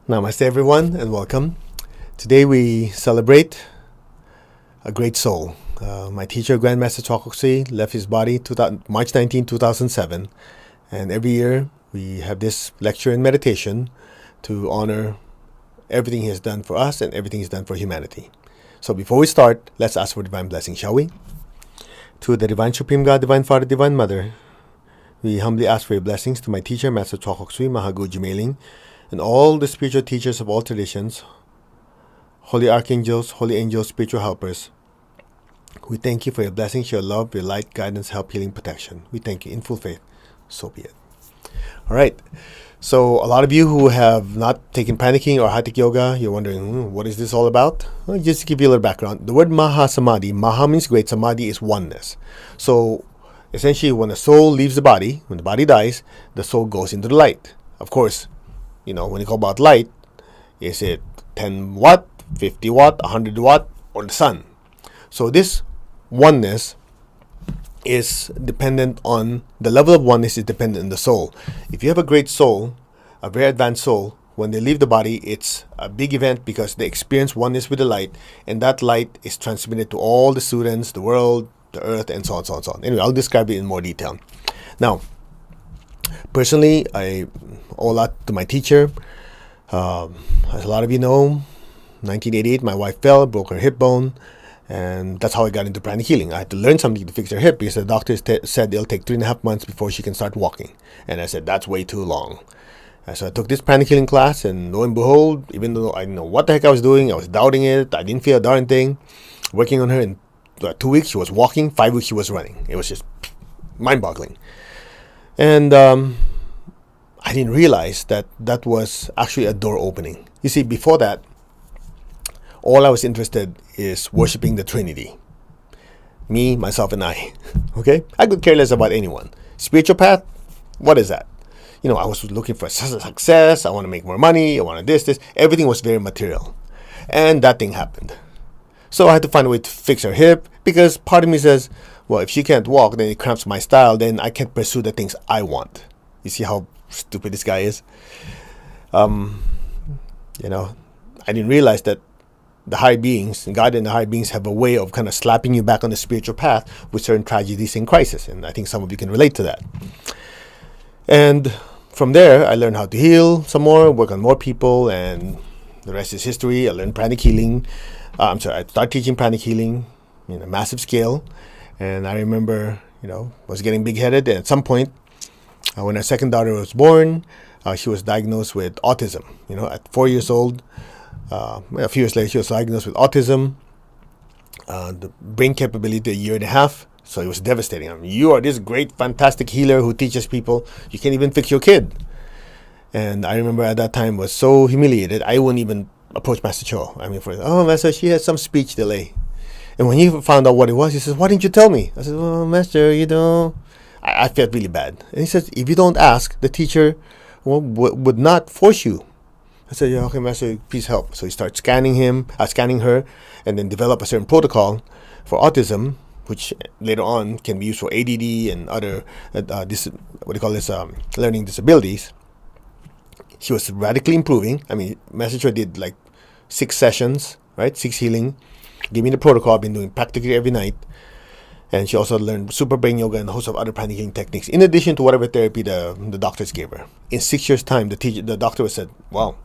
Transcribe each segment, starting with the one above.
Namaste, everyone, and welcome. Today we celebrate a great soul. My teacher, Grandmaster Chokoksui, left his body March 19, 2007. And every year we have this lecture and meditation to honor everything he has done for us and everything he's done for humanity. So before we start, let's ask for divine blessing, shall we? To the Divine Supreme God, Divine Father, Divine Mother, we humbly ask for your blessings to my teacher, Master Chokoksui, Mahagu Jumailing, and all the spiritual teachers of all traditions, holy archangels, holy angels, spiritual helpers. We thank you for your blessings, your love, your light, guidance, help, healing, protection. We thank you in full faith. So be it. All right. So a lot of you who have not taken panicking or hatha yoga, you're wondering, what is this all about? Well, just to give you a little background. The word Mahasamadhi, Maha means great, Samadhi is oneness. So essentially when the soul leaves the body, when the body dies, the soul goes into the light. Of course, when you talk about light, is it 10 watt, 50 watt, 100 watt, or the sun? So this oneness is dependent on, the level of oneness is dependent on the soul. If you have a great soul, a very advanced soul, when they leave the body, it's a big event because they experience oneness with the light, and that light is transmitted to all the students, the world, the earth, and so on, so on, so on. Anyway, I'll describe it in more detail. Now, personally, I owe a lot to my teacher. As a lot of you know, 1988, my wife fell, broke her hip bone, and that's how I got into pranic healing. I had to learn something to fix her hip because the doctor said it'll take 3.5 months before she can start walking. And I said, that's way too long. So I took this pranic healing class, and lo and behold, even though I didn't know what the heck I was doing, I was doubting it, I didn't feel a darn thing. Working on her in 2 weeks, she was walking, 5 weeks, she was running. It was just mind-boggling. And I didn't realize that was actually a door opening. You see, before that, all I was interested is worshiping the Trinity. Me, myself, and I. Okay? I could care less about anyone. Spiritual path? What is that? I was looking for success. I want to make more money. I want to this. Everything was very material. And that thing happened. So I had to find a way to fix her hip because part of me says, well, if she can't walk, then it cramps my style. Then I can't pursue the things I want. You see how stupid this guy is? I didn't realize that the high beings, God and the high beings, have a way of kind of slapping you back on the spiritual path with certain tragedies and crises. And I think some of you can relate to that. And from there, I learned how to heal some more, work on more people, and the rest is history. I learned pranic healing. I started teaching pranic healing in a massive scale. And I remember, was getting big-headed. And at some point, when our second daughter was born, she was diagnosed with autism. At 4 years old, a few years later, she was diagnosed with autism. The brain capability 1.5 years. So it was devastating. I mean, you are this great, fantastic healer who teaches people. You can't even fix your kid. And I remember at that time was so humiliated, I wouldn't even approach Master Cho. Master, she has some speech delay. And when he found out what it was, he says, why didn't you tell me? I said, well, Master, I felt really bad. And he says, if you don't ask, the teacher would not force you. I said, yeah, okay, Master, please help. So he starts scanning her, and then develop a certain protocol for autism, which later on can be used for ADD and other, learning disabilities. She was radically improving. I mean, Master Cho did like 6 sessions, right? 6 healing. Gave me the protocol. I've been doing practically every night. And she also learned super brain yoga and a host of other pranic healing techniques, in addition to whatever therapy the doctors gave her. In 6 years' time, the doctor said, wow,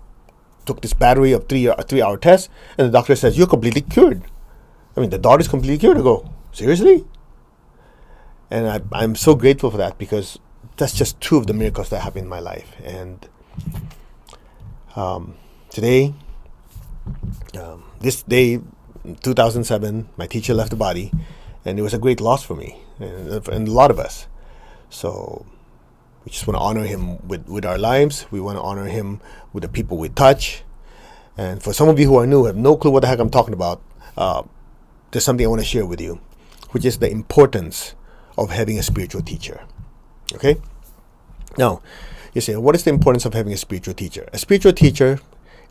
took this battery of 3-hour tests, and the doctor says, you're completely cured. I mean, the daughter's completely cured. I go, seriously? And I'm so grateful for that because that's just 2 of the miracles that happened in my life. And today, this day, 2007, my teacher left the body, and it was a great loss for me and a lot of us. So we just want to honor him with our lives. We want to honor him with the people we touch. And for some of you who are new, have no clue what the heck I'm talking about, there's something I want to share with you, which is the importance of having a spiritual teacher. Okay? Now, you say, what is the importance of having a spiritual teacher? A spiritual teacher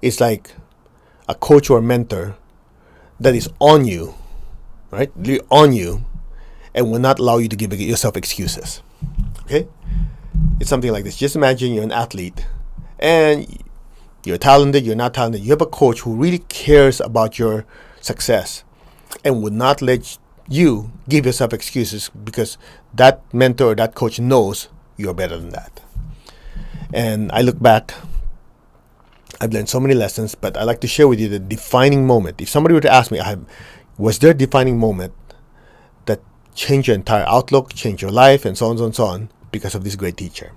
is like a coach or mentor that is on you, right? On you, and will not allow you to give yourself excuses. Okay? It's something like this. Just imagine you're an athlete and You're talented, you're not talented. You have a coach who really cares about your success and would not let you give yourself excuses because that mentor or that coach knows you're better than that. And I look back, I've learned so many lessons, but I like to share with you the defining moment. If somebody were to ask me, was there a defining moment that changed your entire outlook, changed your life, and so on and so on, because of this great teacher?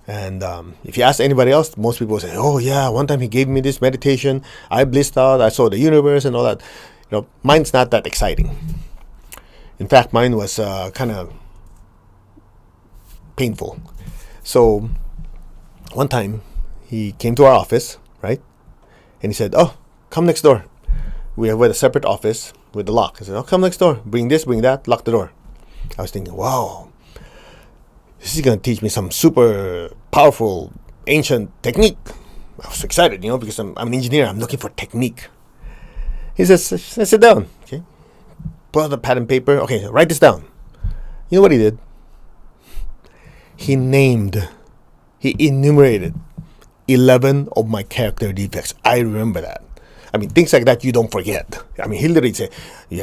And if you ask anybody else, most people say, oh yeah, one time he gave me this meditation, I blissed out, I saw the universe and all that. Mine's not that exciting. In fact, mine was kind of painful. So one time he came to our office, right? And he said, oh, come next door. We have a separate office with the lock. I said, oh, come next door. Bring this, bring that, lock the door. I was thinking, wow, this is going to teach me some super powerful, ancient technique. I was excited, because I'm an engineer. I'm looking for technique. He says, sit down. Okay. Pull out the pad and paper. Okay, write this down. You know what he did? He enumerated 11 of my character defects. I remember that. Things like that you don't forget. He literally said, you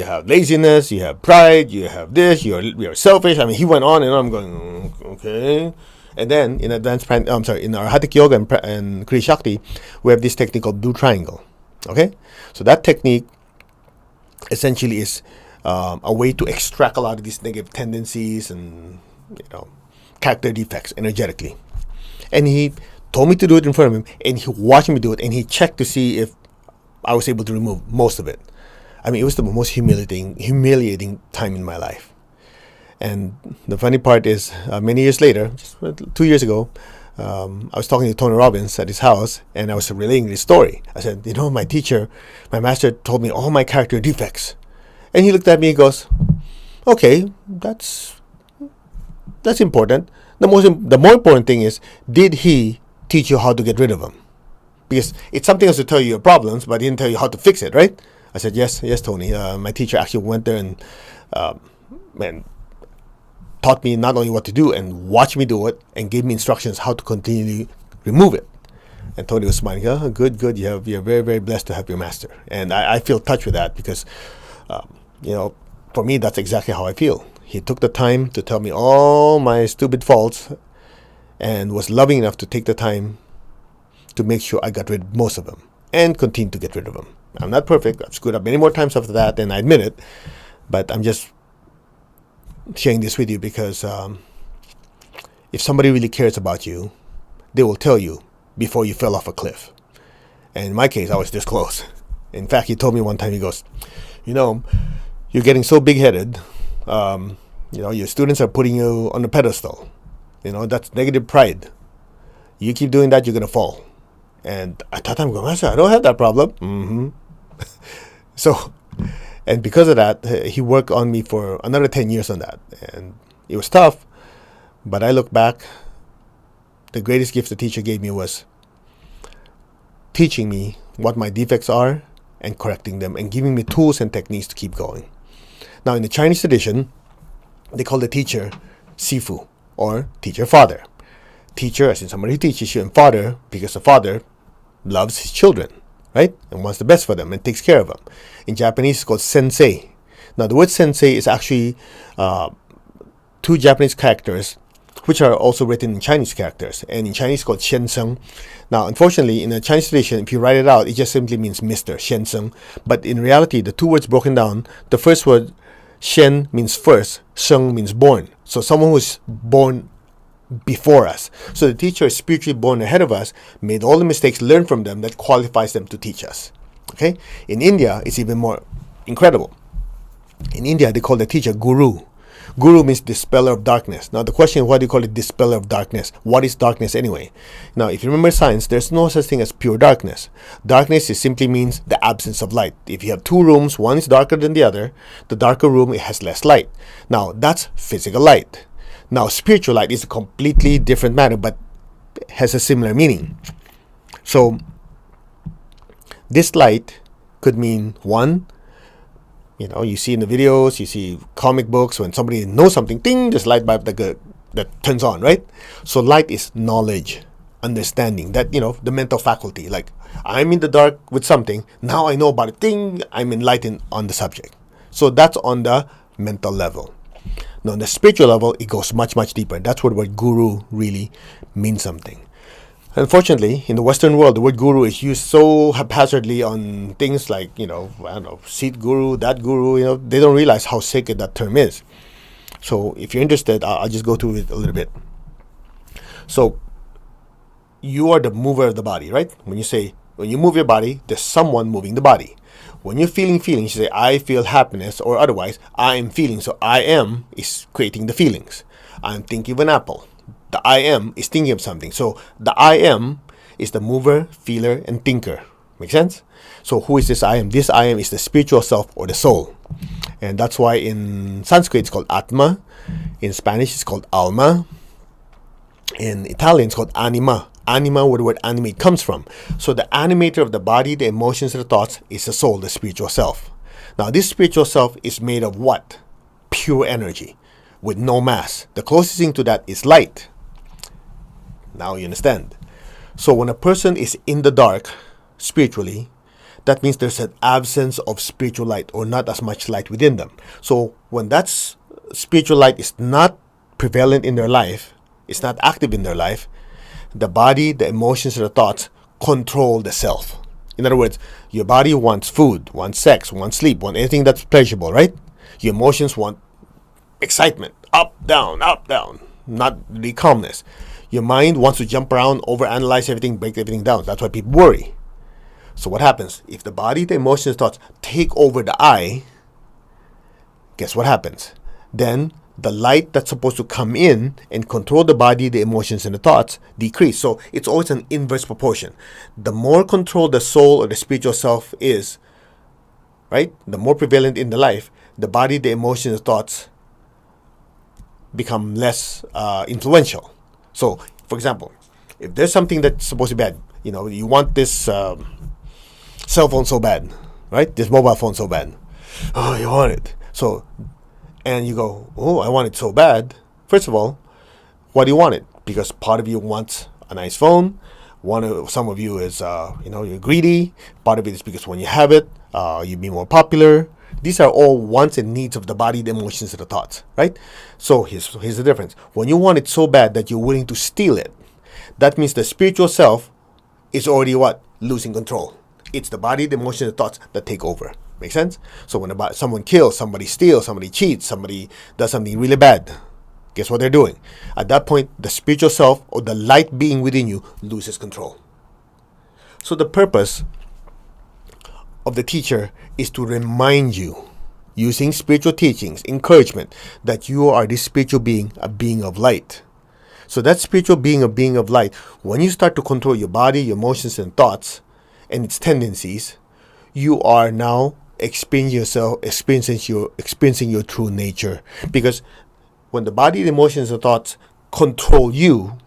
have laziness, you have pride, you have this, you're selfish. He went on and on. I'm going, okay. And then in in our Hatha Yoga and Kriya Shakti, we have this technique called blue triangle. Okay, so that technique essentially is a way to extract a lot of these negative tendencies and character defects energetically. And he told me to do it in front of him, and he watched me do it, and he checked to see if I was able to remove most of it. It was the most humiliating time in my life. And the funny part is, many years later, just 2 years ago, I was talking to Tony Robbins at his house, and I was relaying this story. I said, my master told me all my character defects. And he looked at me and goes, okay, that's important. The more important thing is, did he teach you how to get rid of them? Because it's something else to tell you your problems, but he didn't tell you how to fix it, right? I said, yes, Tony. My teacher actually went there and taught me not only what to do and watched me do it and gave me instructions how to continually remove it. And Tony was smiling. Oh, good. You're very, very blessed to have your master. And I feel touched with that because, for me, that's exactly how I feel. He took the time to tell me all my stupid faults and was loving enough to take the time to make sure I got rid of most of them and continue to get rid of them. I'm not perfect. I've screwed up many more times after that, and I admit it. But I'm just sharing this with you because if somebody really cares about you, they will tell you before you fell off a cliff. And in my case, I was this close. In fact, he told me one time, he goes, you're getting so big-headed. Your students are putting you on a pedestal. That's negative pride. You keep doing that, you're going to fall. And at that time, I'm going, Master, I don't have that problem. Mm-hmm. And because of that, he worked on me for another 10 years on that. And it was tough, but I look back, the greatest gift the teacher gave me was teaching me what my defects are and correcting them and giving me tools and techniques to keep going. Now, in the Chinese tradition, they call the teacher Sifu, or teacher father. Teacher, as in somebody who teaches you, and father, because the father loves his children, right? And wants the best for them and takes care of them. In Japanese, it's called sensei. Now, the word sensei is actually two Japanese characters, which are also written in Chinese characters. And in Chinese, it's called Xiansheng. Now, unfortunately, in the Chinese tradition, if you write it out, it just simply means Mr. Xiansheng. But in reality, the two words broken down, the first word, Xian, means first, Sheng means born. So someone who's born before us. So the teacher is spiritually born ahead of us, made all the mistakes, learned from them, that qualifies them to teach us. Okay? In India, it's even more incredible. In India, they call the teacher Guru. Guru means dispeller of darkness. Now the question is, why do you call it dispeller of darkness? What is darkness anyway? Now, if you remember science, there's no such thing as pure darkness. Darkness simply means the absence of light. If you have two rooms, one is darker than the other, the darker room, it has less light. Now, that's physical light. Now, spiritual light is a completely different matter, but has a similar meaning. So, this light could mean one, you see in the videos, you see comic books, when somebody knows something, ding, this light bulb that turns on, right? So light is knowledge. understanding, that, the mental faculty. Like, I'm in the dark with something, now I know about a thing, I'm enlightened on the subject. So that's on the mental level. Now, on the spiritual level, it goes much, much deeper. That's what the word guru really means something. Unfortunately, in the Western world, the word guru is used so haphazardly on things like, I don't know, seat guru, that guru, they don't realize how sacred that term is. So if you're interested, I'll just go through it a little bit. So you are the mover of the body, right? When you move your body, there's someone moving the body. When you're feeling feelings, you say, I feel happiness, or otherwise, I am feeling. So I am is creating the feelings. I'm thinking of an apple. The I am is thinking of something. So the I am is the mover, feeler, and thinker. Make sense? So who is this I am? This I am is the spiritual self or the soul. And that's why in Sanskrit it's called Atma. In Spanish it's called Alma. In Italian it's called Anima. Anima, where the word animate comes from. So the animator of the body, the emotions, and the thoughts is the soul, the spiritual self. Now this spiritual self is made of what? Pure energy with no mass. The closest thing to that is light. Now you understand. So when a person is in the dark spiritually, that means there's an absence of spiritual light, or not as much light within them. So when that spiritual light is not prevalent in their life, it's not active in their life, the body, the emotions, and the thoughts control the self. In other words, your body wants food, wants sex, wants sleep, wants anything that's pleasurable, right? Your emotions want excitement, up, down, not the calmness. Your mind wants to jump around, overanalyze everything, break everything down. That's why people worry. So what happens? If the body, the emotions, thoughts take over the I, guess what happens? Then the light that's supposed to come in and control the body, the emotions, and the thoughts decrease. So it's always an inverse proportion. The more controlled the soul or the spiritual self is, right? The more prevalent in the life, the body, the emotions, the thoughts become less influential. So, for example, if there's something that's supposed to be bad, you want this cell phone so bad, right? This mobile phone so bad. Oh, you want it. So, and you go, oh, I want it so bad. First of all, why do you want it? Because part of you wants a nice phone. Some of you is, you're greedy. Part of it is because when you have it, you'll be more popular. These are all wants and needs of the body, the emotions, and the thoughts, right? So here's the difference. When you want it so bad that you're willing to steal it, that means the spiritual self is already what? Losing control. It's the body, the emotions, the thoughts that take over. Make sense? So when someone kills, somebody steals, somebody cheats, somebody does something really bad, guess what they're doing? At that point, the spiritual self or the light being within you loses control. So the purpose of the teacher is to remind you, using spiritual teachings, encouragement, that you are this spiritual being, a being of light. So that spiritual being, a being of light, when you start to control your body, your emotions, and thoughts, and its tendencies, you are now experiencing your true nature. Because when the body, the emotions, and thoughts control you,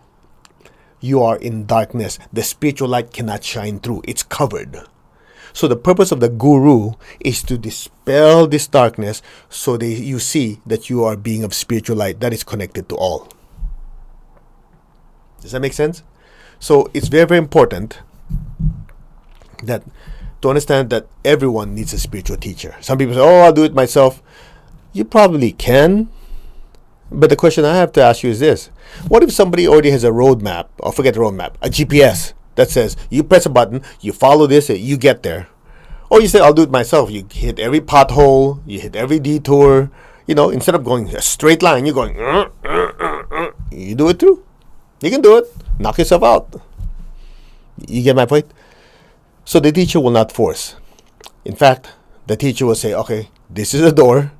you are in darkness. The spiritual light cannot shine through. It's covered. So the purpose of the guru is to dispel this darkness so that you see that you are a being of spiritual light that is connected to all. Does that make sense? So it's very, very important that to understand that everyone needs a spiritual teacher. Some people say, oh, I'll do it myself. You probably can. But the question I have to ask you is this. What if somebody already has a roadmap, or forget the roadmap, a GPS that says you press a button, you follow this, you get there? Or you say, I'll do it myself. You hit every pothole, you hit every detour. Instead of going a straight line, you're going, you do it too. You can do it. Knock yourself out. You get my point? So the teacher will not force. In fact, the teacher will say, okay, this is a door.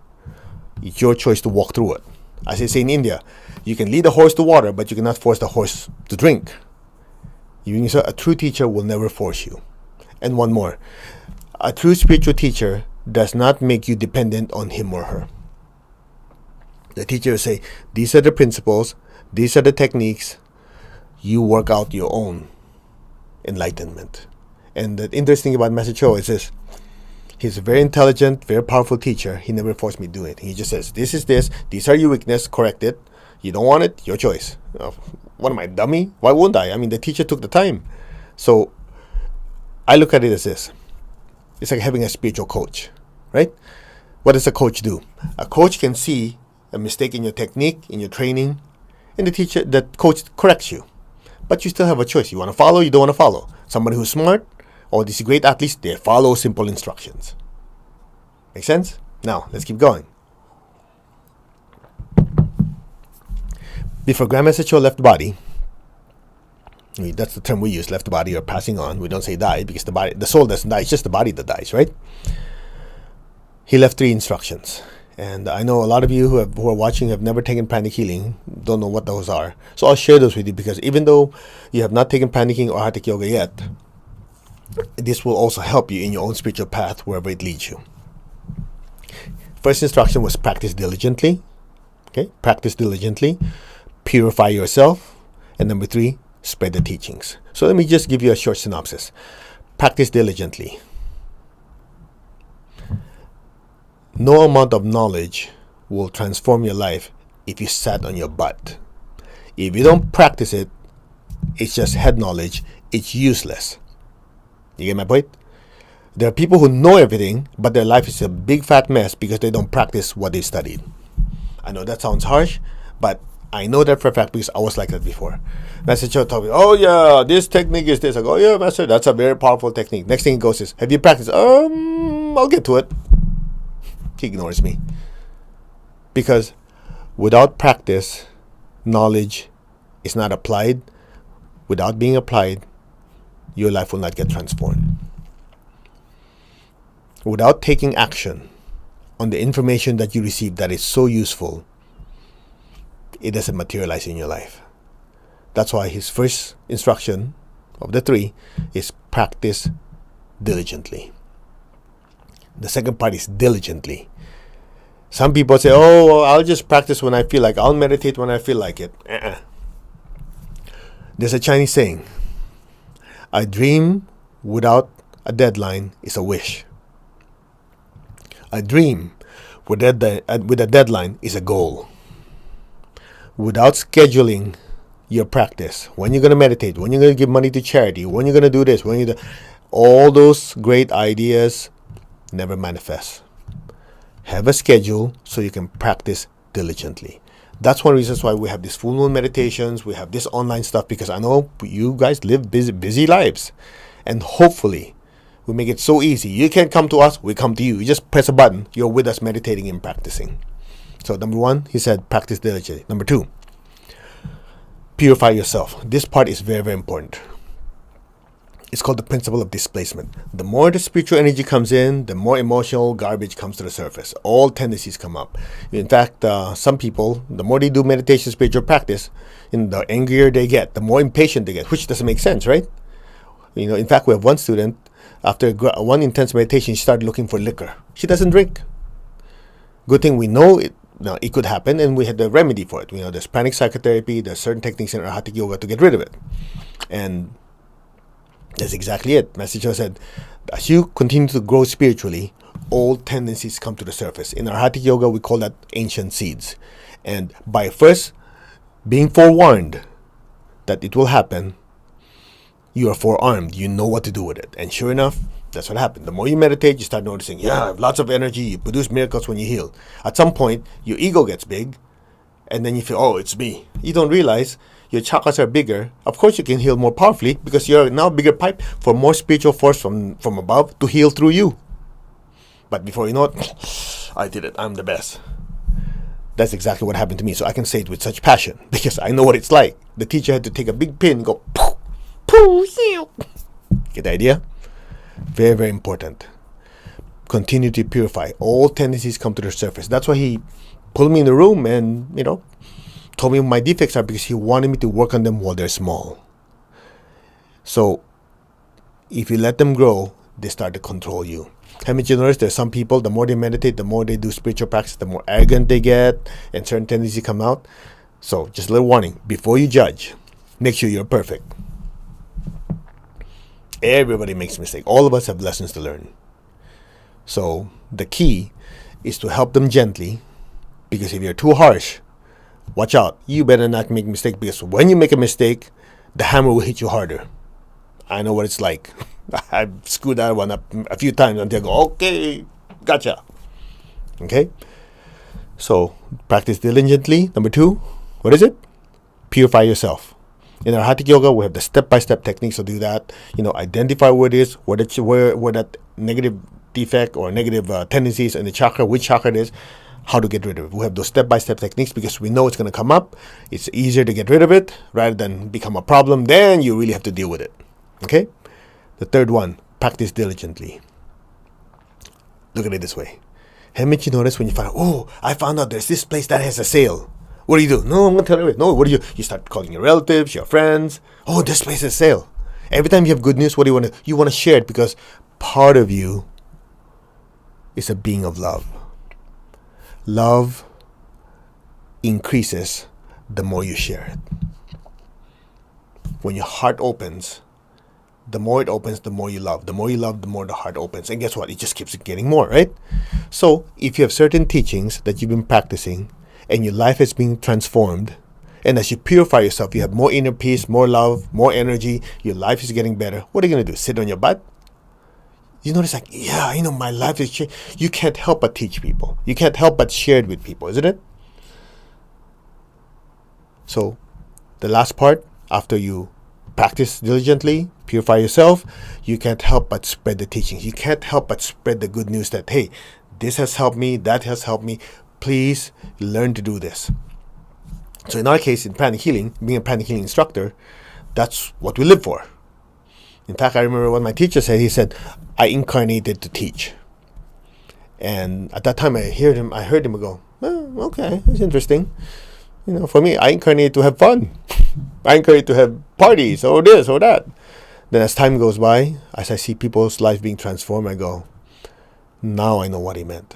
It's your choice to walk through it. As they say in India, you can lead a horse to water, but you cannot force the horse to drink. A true teacher will never force you. And one more. A true spiritual teacher does not make you dependent on him or her. The teacher will say, these are the principles, these are the techniques. You work out your own enlightenment. And the interesting about Master Cho is this. He's a very intelligent, very powerful teacher. He never forced me to do it. He just says, this is this. These are your weaknesses. Correct it. You don't want it. Your choice. What am I, dummy? Why won't I? I mean, the teacher took the time. So I look at it as this. It's like having a spiritual coach, right? What does a coach do? A coach can see a mistake in your technique, in your training, and the coach corrects you. But you still have a choice. You want to follow, you don't want to follow. Somebody who's smart, or these great athletes, they follow simple instructions. Make sense? Now, let's keep going. Before Grandmaster Cho left the body, that's the term we use, left the body or passing on. We don't say die because the soul doesn't die. It's just the body that dies, right? He left 3 instructions. And I know a lot of you who are watching have never taken pranic healing, don't know what those are. So I'll share those with you because even though you have not taken pranic healing or Hatha Yoga yet, this will also help you in your own spiritual path wherever it leads you. First instruction was practice diligently. Okay, practice diligently. Purify yourself. And number 3, spread the teachings. So let me just give you a short synopsis. Practice diligently. No amount of knowledge will transform your life if you sat on your butt. If you don't practice it, it's just head knowledge. It's useless. You get my point? There are people who know everything, but their life is a big fat mess because they don't practice what they studied. I know that sounds harsh, but I know that for a fact because I was like that before. Master Cho told me, oh yeah, this technique is this. I go, oh yeah, Master, that's a very powerful technique. Next thing he goes is, have you practiced? I'll get to it. He ignores me. Because without practice, knowledge is not applied. Without being applied, your life will not get transformed. Without taking action on the information that you receive that is so useful, it doesn't materialize in your life. That's why his first instruction of the 3 is practice diligently. The second part is diligently. Some people say, oh, I'll just practice when I feel like it. I'll meditate when I feel like it. There's a Chinese saying, a dream without a deadline is a wish. A dream with a deadline is a goal. Without scheduling your practice, when you're going to meditate, when you're going to give money to charity, when you're going to do this, all those great ideas never manifest. Have a schedule so you can practice diligently. That's one of the reasons why we have these full moon meditations, we have this online stuff, because I know you guys live busy lives. And hopefully, we make it so easy. You can't come to us, we come to you. You just press a button, you're with us meditating and practicing. So number 1, he said, practice diligently. Number 2, purify yourself. This part is very, very important. It's called the principle of displacement. The more the spiritual energy comes in, the more emotional garbage comes to the surface. All tendencies come up. In fact, some people, the more they do meditation, spiritual practice, the angrier they get, the more impatient they get, which doesn't make sense, right? In fact, we have one student, after one intense meditation, she started looking for liquor. She doesn't drink. Good thing we know it. Now, it could happen, and we had the remedy for it. There's pranic psychotherapy, there's certain techniques in our Hatha Yoga to get rid of it. And that's exactly it. Master Cho said, as you continue to grow spiritually, old tendencies come to the surface. In our Hatha Yoga, we call that ancient seeds. And by first being forewarned that it will happen, you are forearmed. You know what to do with it. And sure enough, that's what happened. The more you meditate, you start noticing, I have lots of energy. You produce miracles when you heal. At some point, your ego gets big, and then you feel, oh, it's me. You don't realize your chakras are bigger. Of course, you can heal more powerfully because you're now a bigger pipe for more spiritual force from above to heal through you. But before you know it, I did it. I'm the best. That's exactly what happened to me. So I can say it with such passion because I know what it's like. The teacher had to take a big pin and go, poof, poof, heal. Get the idea? Very, very important. Continue to purify. All tendencies come to the surface. That's why he pulled me in the room and, told me what my defects are, because he wanted me to work on them while they're small. So, if you let them grow, they start to control you. Haven't you noticed there's some people, the more they meditate, the more they do spiritual practice, the more arrogant they get, and certain tendencies come out. So, just a little warning. Before you judge, make sure you're perfect. Everybody makes mistakes. All of us have lessons to learn. So, the key is to help them gently, because if you're too harsh, watch out. You better not make a mistake, because when you make a mistake, the hammer will hit you harder. I know what it's like. I've screwed that one up a few times until I go, okay, gotcha. Okay? So, practice diligently. Number 2, what is it? Purify yourself. In our Hatha Yoga, we have the step-by-step techniques to do that. Identify what it is, where that negative defect or negative tendencies in the chakra, which chakra it is, how to get rid of it. We have those step-by-step techniques because we know it's going to come up. It's easier to get rid of it rather than become a problem. Then you really have to deal with it. Okay? The third one, practice diligently. Look at it this way. Haven't you noticed when you I found out there's this place that has a sale. What do you do? No, I'm going to tell you. No, what do you? You start calling your relatives, your friends. Oh, this place has a sale. Every time you have good news, what do you want to? You want to share it because part of you is a being of love. Love increases the more you share it. When your heart opens, the more it opens, the more you love. The more you love, the more the heart opens. And guess what? It just keeps getting more, right? So if you have certain teachings that you've been practicing and your life is being transformed, and as you purify yourself, you have more inner peace, more love, more energy, your life is getting better, what are you going to do? Sit on your butt? You notice my life is changed. You can't help but teach people. You can't help but share it with people, isn't it? So the last part, after you practice diligently, purify yourself, you can't help but spread the teachings. You can't help but spread the good news that, hey, this has helped me, that has helped me. Please learn to do this. So in our case, in pranic healing, being a pranic healing instructor, that's what we live for. In fact, I remember what my teacher said. He said, I incarnated to teach. And at that time, I heard him go, okay, that's interesting. For me, I incarnated to have fun. I incarnated to have parties, or this, or that. Then as time goes by, as I see people's lives being transformed, I go, now I know what he meant.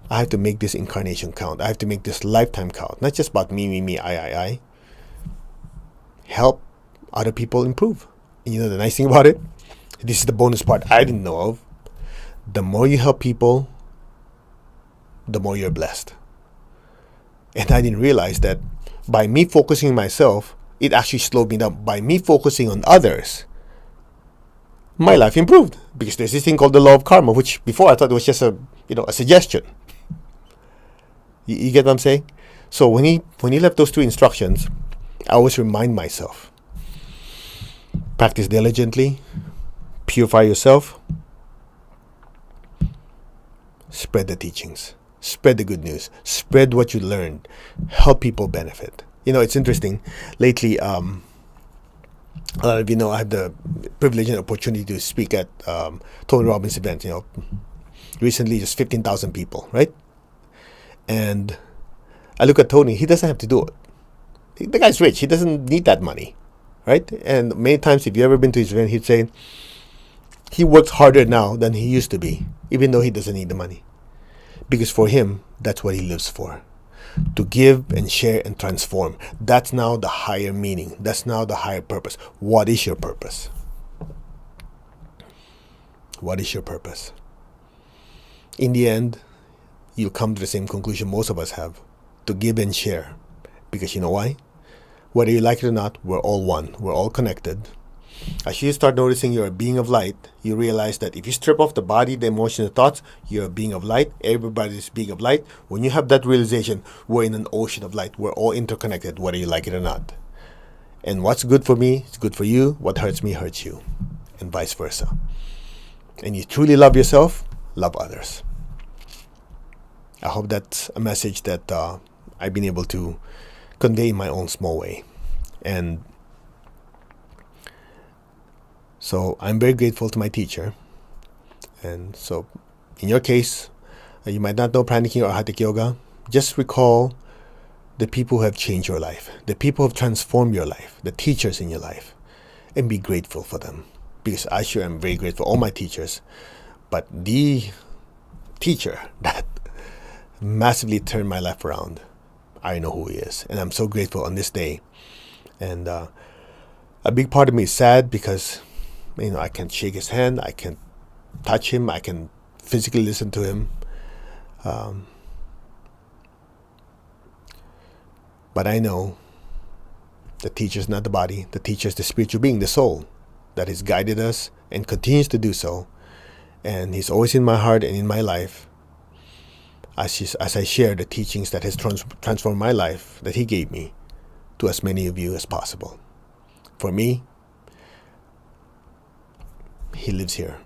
I have to make this incarnation count. I have to make this lifetime count. Not just about me, I. Help other people improve. And the nice thing about it, this is the bonus part I didn't know of. The more you help people, the more you're blessed. And I didn't realize that by me focusing on myself, it actually slowed me down. By me focusing on others, my life improved. Because there's this thing called the law of karma, which before I thought it was just a suggestion. You get what I'm saying? So when he left those 2 instructions, I always remind myself, practice diligently, purify yourself, spread the teachings, spread the good news, spread what you learned, help people benefit. It's interesting. Lately, a lot of I have the privilege and opportunity to speak at Tony Robbins' event. Recently, just 15,000 people, right? And I look at Tony. He doesn't have to do it. The guy's rich. He doesn't need that money, right? And many times, if you've ever been to his event, he'd say he works harder now than he used to be, even though he doesn't need the money. Because for him, that's what he lives for. To give and share and transform. That's now the higher meaning. That's now the higher purpose. What is your purpose? What is your purpose? In the end, you'll come to the same conclusion most of us have. To give and share. Because you know why? Whether you like it or not, we're all one. We're all connected. As you start noticing you're a being of light, you realize that if you strip off the body, the emotions, the thoughts, you're a being of light. Everybody's a being of light. When you have that realization, we're in an ocean of light. We're all interconnected, whether you like it or not. And what's good for me is good for you. What hurts me hurts you. And vice versa. And you truly love yourself, love others. I hope that's a message that I've been able to convey in my own small way. And so I'm very grateful to my teacher. And so in your case, you might not know pranic or hatha yoga. Just recall the people who have changed your life, the people who have transformed your life, the teachers in your life, and be grateful for them. Because I sure am very grateful for all my teachers. But the teacher that massively turned my life around, I know who he is. And I'm so grateful on this day. And a big part of me is sad because I can't shake his hand, I can't touch him, I can physically listen to him. But I know the teacher is not the body. The teacher is the spiritual being, the soul, that has guided us and continues to do so. And he's always in my heart and in my life as I share the teachings that has transformed my life, that he gave me, to as many of you as possible. For me, he lives here.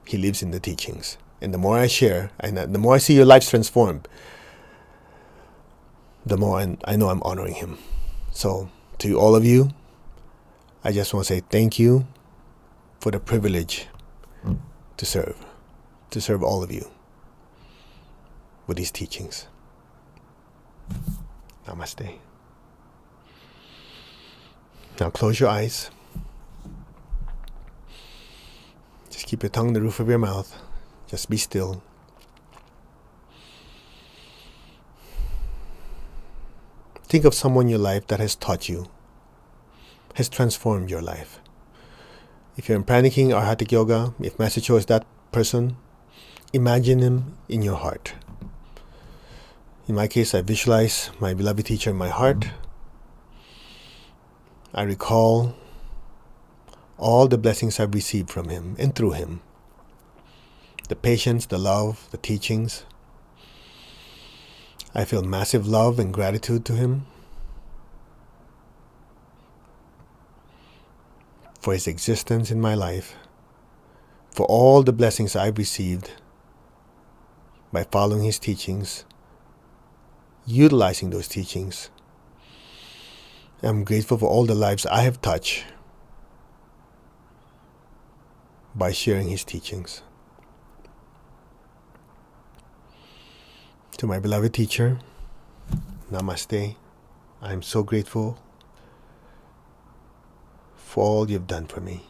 He lives in the teachings. And the more I share, and the more I see your lives transformed, the more I know I'm honoring him. So, to all of you, I just want to say thank you for the privilege to serve all of you with these teachings. Namaste. Now close your eyes. Just keep your tongue in the roof of your mouth. Just be still. Think of someone in your life that has taught you, has transformed your life. If you're in praniking or Hatha Yoga, if Master Cho is that person, imagine him in your heart. In my case, I visualize my beloved teacher in my heart. I recall all the blessings I've received from him and through him. The patience, the love, the teachings. I feel massive love and gratitude to him for his existence in my life, for all the blessings I've received by following his teachings, utilizing those teachings. I'm grateful for all the lives I have touched by sharing his teachings. To my beloved teacher, Namaste. I am so grateful for all you've done for me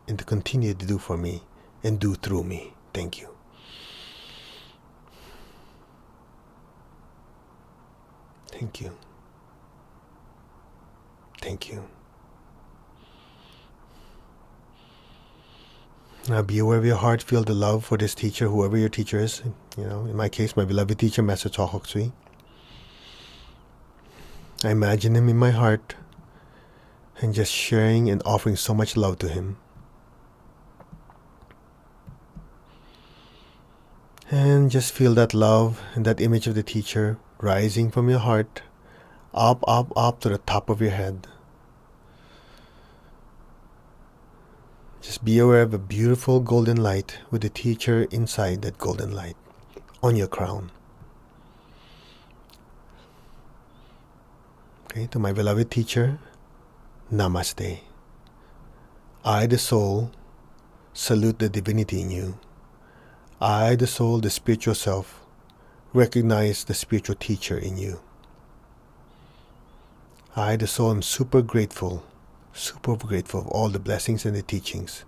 and to continue to do for me and do through me. Thank you. Thank you. Thank you. Now be aware of your heart. Feel the love for this teacher, whoever your teacher is. In my case, my beloved teacher, Master Cho Kok Sui. I imagine him in my heart and just sharing and offering so much love to him. And just feel that love and that image of the teacher rising from your heart, up, up, up to the top of your head. Just be aware of a beautiful golden light with the teacher inside that golden light on your crown. Okay, to my beloved teacher, Namaste. I, the soul, salute the divinity in you. I, the soul, the spiritual self, recognize the spiritual teacher in you. I, the soul, am super grateful of all the blessings and the teachings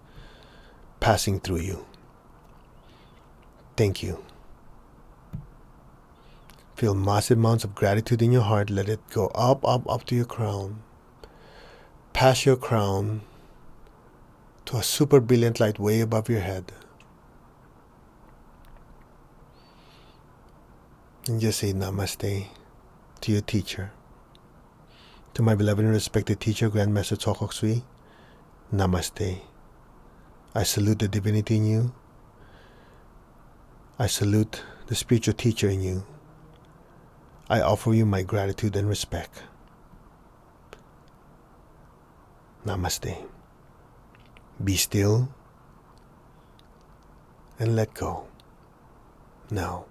passing through you. Thank you. Feel massive amounts of gratitude in your heart. Let it go up, up, up to your crown. Pass your crown to a super brilliant light way above your head. And just say Namaste to your teacher. To my beloved and respected teacher, Grandmaster Cho Kok Sui, Namaste. I salute the divinity in you. I salute the spiritual teacher in you. I offer you my gratitude and respect. Namaste. Be still and let go. Now.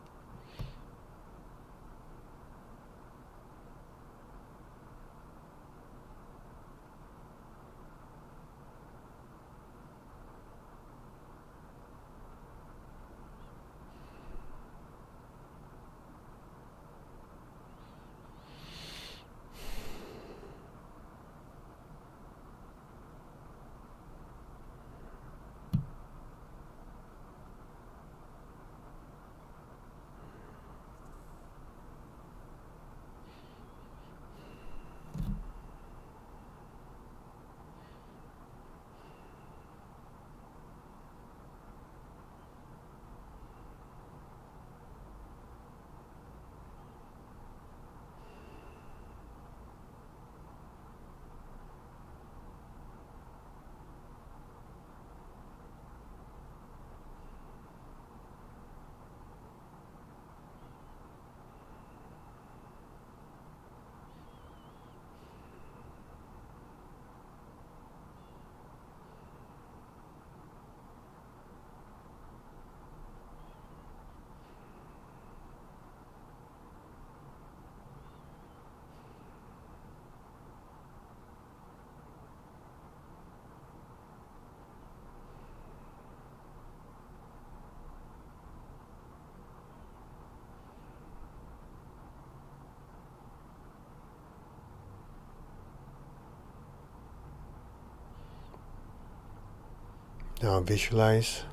Now visualize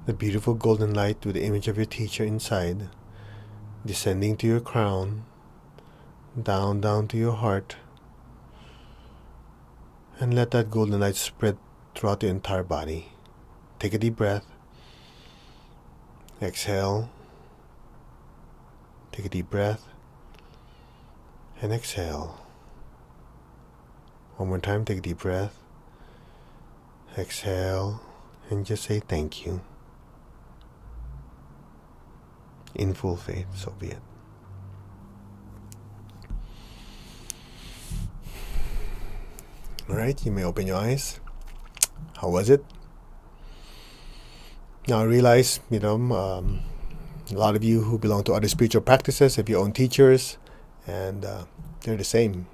the beautiful golden light with the image of your teacher inside, descending to your crown, down to your heart, and let that golden light spread throughout your entire body. Take a deep breath. Exhale. Take a deep breath. And exhale. One more time, take a deep breath. Exhale. And just say thank you. In full faith, so be it. Alright, you may open your eyes. How was it? Now I realize, a lot of you who belong to other spiritual practices have your own teachers, and they're the same.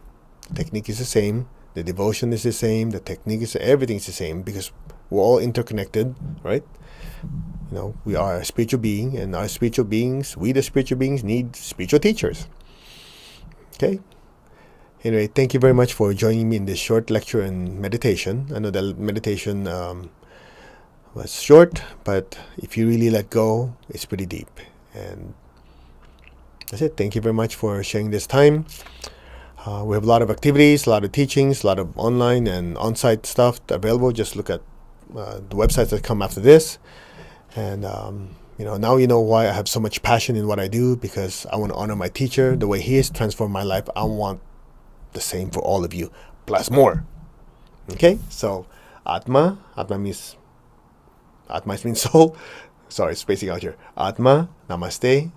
The technique is the same. The devotion is the same. The technique is everything's the same because we're all interconnected, right? We are a spiritual being, and our spiritual beings, we the spiritual beings, need spiritual teachers. Okay? Anyway, thank you very much for joining me in this short lecture and meditation. I know the meditation was short, but if you really let go, it's pretty deep. And that's it. Thank you very much for sharing this time. We have a lot of activities, a lot of teachings, a lot of online and on-site stuff available. Just look at the websites that come after this. And, now you know why I have so much passion in what I do, because I want to honor my teacher the way he has transformed my life. I want the same for all of you, plus more. Okay? So, Atma means soul. Sorry, spacing out here. Atma, namaste.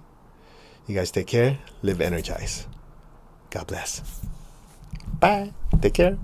You guys take care. Live energized. God bless. Bye. Take care.